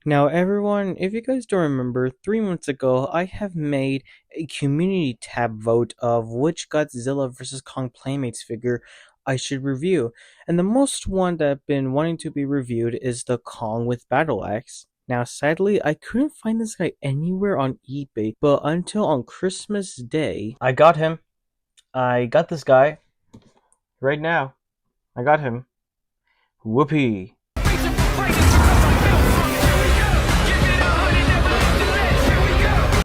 Now, everyone, if you guys don't remember, 3 months ago, I have made a community tab vote of which Godzilla vs. Kong Playmates figure I should review. And the most one that I've been wanting to be reviewed is the Kong with Battle Axe. Now, sadly, I couldn't find this guy anywhere on eBay, but until on Christmas Day, I got him. I got this guy right now. I got him. Whoopee.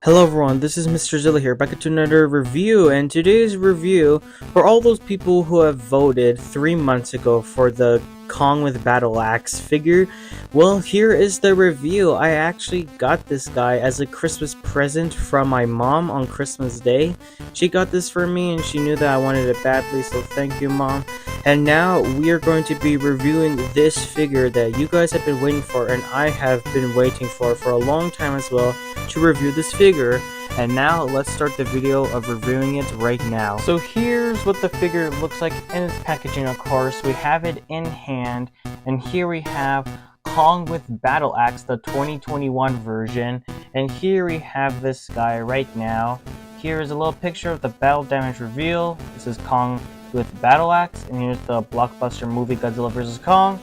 Hello everyone, this is Mr. Zilla here, back to another review, and today's review, for all those people who have voted 3 months ago for the Kong with Battle Axe figure, well, here is the review. I actually got this guy as a Christmas present from my mom on Christmas Day. She got this for me and she knew that I wanted it badly, so thank you, Mom. And now we are going to be reviewing this figure that you guys have been waiting for, and I have been waiting for a long time as well, to review this figure. And now let's start the video of reviewing it right now. So here's what the figure looks like in its packaging. Of course, we have it in hand, and here we have Kong with Battle Axe, the 2021 version, and here we have this guy right now. Here is a little picture of the battle damage reveal. This is Kong with Battle Axe, and here's the blockbuster movie Godzilla vs. Kong,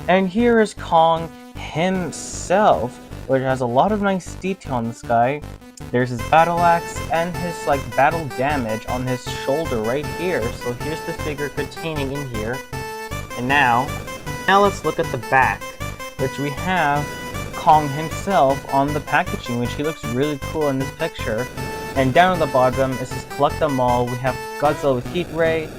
and here is Kong himself, which has a lot of nice detail on this guy. There's his battle axe and his battle damage on his shoulder right here. So here's the figure containing in here. And now let's look at the back, which we have Kong himself on the packaging, which he looks really cool in this picture. And down at the bottom, it says collect them all. We have Godzilla with Heat Ray,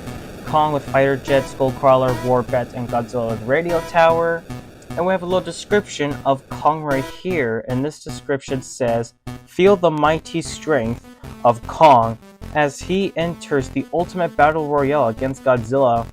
Kong with Fighter Jet, Skullcrawler, Warbats, and Godzilla with Radio Tower. And we have a little description of Kong right here, and this description says, feel the mighty strength of Kong as he enters the ultimate battle royale against Godzilla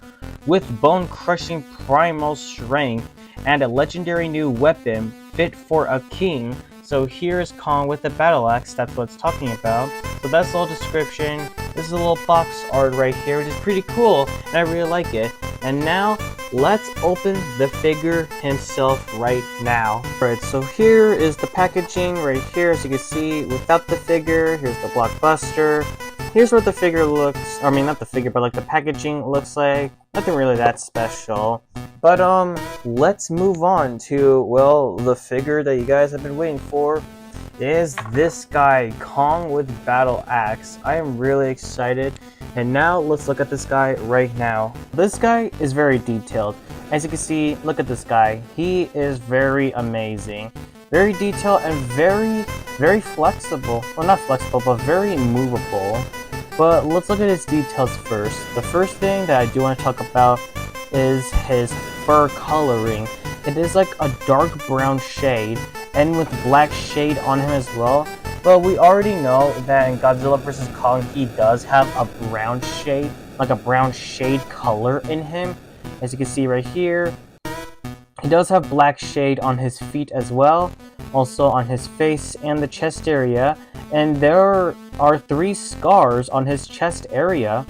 with bone-crushing primal strength and a legendary new weapon fit for a king. So here's Kong with the battle axe, that's what it's talking about. So that's the little description. This is a little box art right here, which is pretty cool, and I really like it. And now, let's open the figure himself right now. Alright, so here is the packaging right here, as you can see, without the figure. Here's the blockbuster. Here's what the figure looks, I mean not the figure, but like the packaging looks like. Nothing really that special. But let's move on to, well, the figure that you guys have been waiting for is this guy, Kong with Battle Axe. I am really excited. And now let's look at this guy right now. This guy is very detailed. As you can see, look at this guy. He is very amazing. Very detailed and very flexible. Well, not flexible, but very movable. But let's look at his details first. The first thing that I do want to talk about is his fur coloring. It is like a dark brown shade, and with black shade on him as well. But we already know that in Godzilla vs. Kong, he does have a brown shade, like a brown shade color in him. As you can see right here, he does have black shade on his feet as well, also on his face and the chest area. And there are 3 scars on his chest area.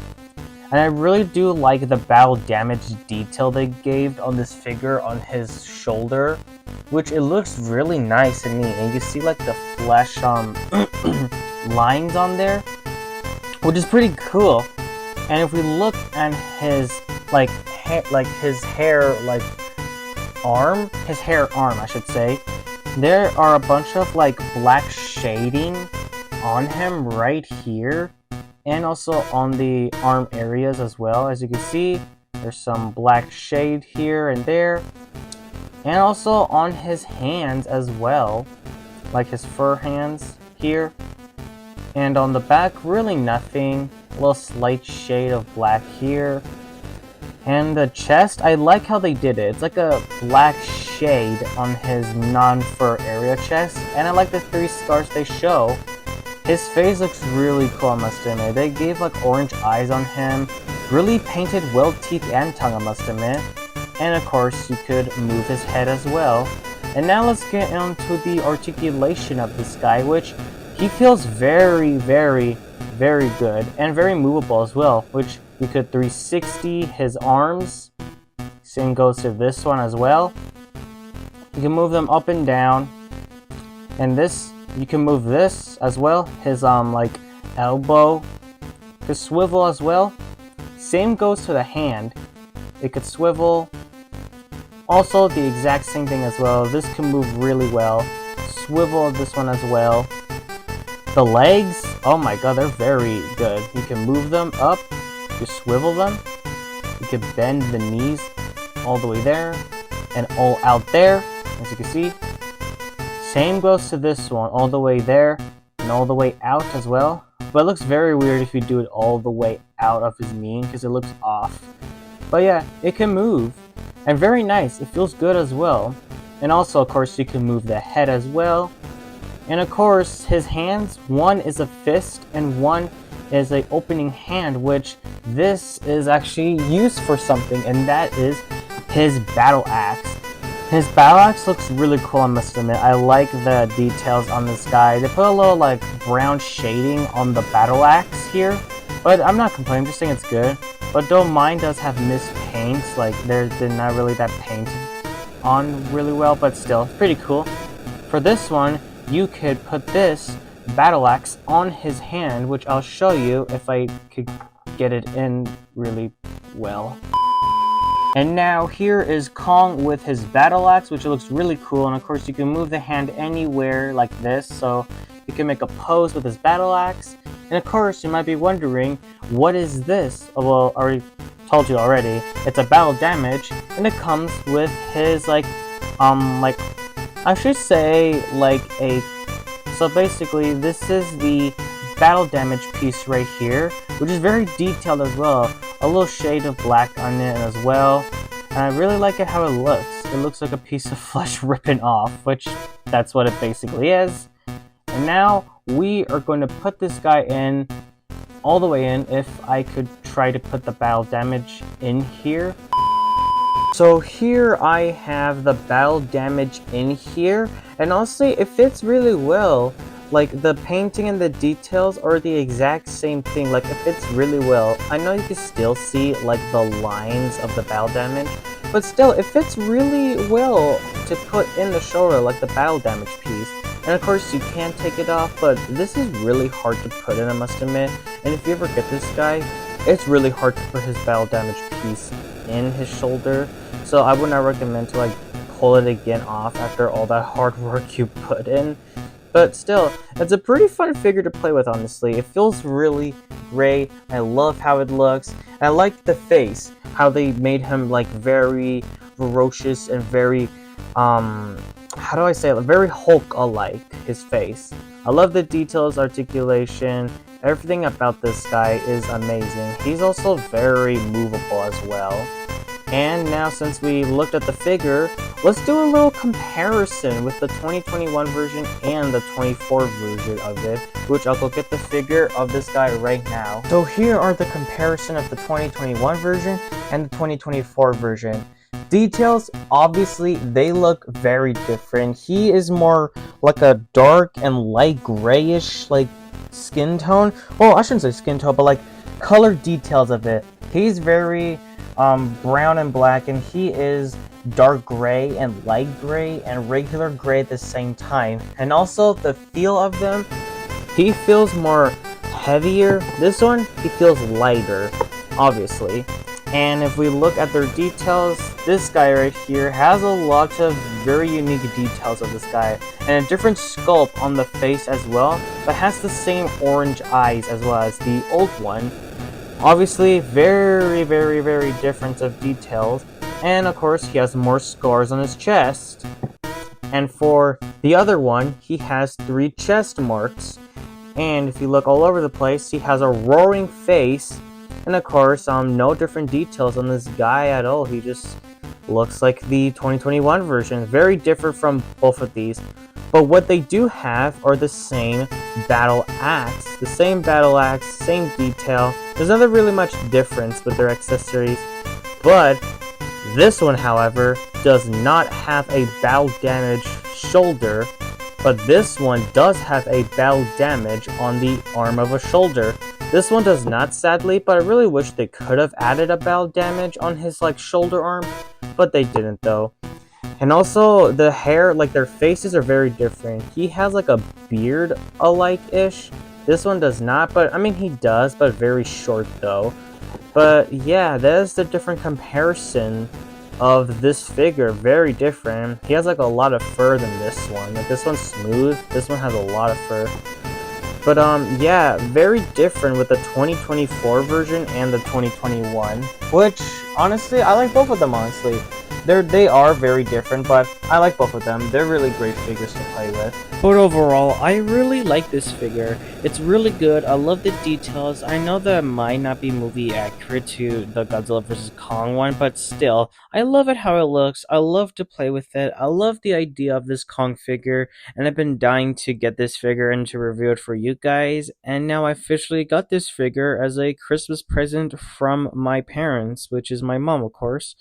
And I really do like the battle damage detail they gave on this figure on his shoulder, which it looks really nice and neat. And you see like the flesh lines on there, which is pretty cool. And if we look at his his hair arm, I should say, there are a bunch of black shading on him right here. And also on the arm areas as well. As you can see, there's some black shade here and there. And also on his hands as well, like his fur hands here. And on the back, really nothing. A little slight shade of black here. And the chest, I like how they did it. It's like a black shade on his non-fur area chest. And I like the 3 scars they show. His face looks really cool, I must admit. They gave orange eyes on him, really painted well teeth and tongue, I must admit. And of course, you could move his head as well. And now let's get into the articulation of this guy, which he feels very good and very movable as well, which you could 360 his arms. Same goes to this one as well. You can move them up and down. And this, you can move this as well. His like elbow could swivel as well. Same goes to the hand. It could swivel. Also the exact same thing as well. This can move really well. Swivel this one as well. The legs, oh my god, they're very good. You can move them up, you swivel them. You can bend the knees all the way there and all out there, as you can see. Same goes to this one, all the way there and all the way out as well. But it looks very weird if you do it all the way out of his knee because it looks off. But yeah, it can move. And very nice, it feels good as well. And also, of course, you can move the head as well. And of course, his hands, one is a fist and one is an opening hand, which this is actually used for something, and that is his battle axe. His battle axe looks really cool, I must admit. I like the details on this guy. They put a little like brown shading on the battle axe here, but I'm not complaining, I'm just saying it's good. But though mine does have missed paints, like they're not really that painted on really well, but still, it's pretty cool. For this one, you could put this battle axe on his hand, which I'll show you if I could get it in really well. And now here is Kong with his battle axe, which looks really cool. And of course you can move the hand anywhere like this, so you can make a pose with his battle axe. And of course you might be wondering, what is this? Well, I already told you already. It's a battle damage, and it comes with his like I should say like a, so basically this is the battle damage piece right here, which is very detailed as well. A little shade of black on it as well. And I really like it how it looks. It looks like a piece of flesh ripping off, which that's what it basically is. And now we are going to put this guy in, all the way in. If I could try to put the battle damage in here. So here I have the battle damage in here, and honestly it fits really well. Like the painting and the details are the exact same thing, like it fits really well. I know you can still see like the lines of the battle damage, but still it fits really well to put in the shoulder, like the battle damage piece. And of course you can take it off, but this is really hard to put in, I must admit. And if you ever get this guy, it's really hard to put his battle damage piece in his shoulder. So I would not recommend to like pull it again off after all that hard work you put in. But still, it's a pretty fun figure to play with, honestly. It feels really great. I love how it looks. I like the face, how they made him like very ferocious and very, how do I say it? Very Hulk-alike, his face. I love the details, articulation, everything about this guy is amazing. He's also very movable as well. And now since we looked at the figure, let's do a little comparison with the 2021 version and the 24 version of it, which I'll go get the figure of this guy right now. So here are the comparison of the 2021 version and the 2024 version. Details, obviously, they look very different. He is more like a dark and light grayish like skin tone. Well, I shouldn't say skin tone, but like color details of it. He's very brown and black, and he is dark gray and light gray and regular gray at the same time. And also the feel of them, he feels more heavier. This one, he feels lighter, obviously. And if we look at their details, this guy right here has a lot of very unique details of this guy, and a different sculpt on the face as well, but has the same orange eyes as well as the old one. Obviously, very, very, very different of details. And of course, he has more scars on his chest. And for the other one, he has 3 chest marks. And if you look all over the place, he has a roaring face. And of course, no different details on this guy at all. He just looks like the 2021 version. Very different from both of these. But what they do have are the same battle axe. The same battle axe, same detail. There's not really much difference with their accessories. But this one, however, does not have a battle damage shoulder. But this one does have a battle damage on the arm of a shoulder. This one does not, sadly, but I really wish they could have added a battle damage on his like shoulder arm. But they didn't though. And also the hair, like their faces are very different. He has like a beard alike-ish. This one does not, but I mean he does, but very short though. But yeah, there's the different comparison of this figure. Very different. He has like a lot of fur than this one. Like this one's smooth, this one has a lot of fur. But yeah, very different with the 2024 version and the 2021. Which honestly, I like both of them honestly. They are very different, but I like both of them. They're really great figures to play with. But overall, I really like this figure. It's really good. I love the details. I know that it might not be movie accurate to the Godzilla vs. Kong one, but still, I love it how it looks. I love to play with it. I love the idea of this Kong figure, and I've been dying to get this figure and to review it for you guys. And now I officially got this figure as a Christmas present from my parents, which is my mom, of course.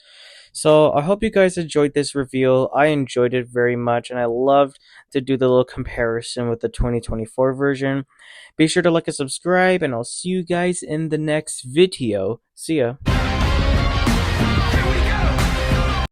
So I hope you guys enjoyed this review. I enjoyed it very much, and I loved to do the little comparison with the 2024 version. Be sure to like and subscribe, and I'll see you guys in the next video. See ya.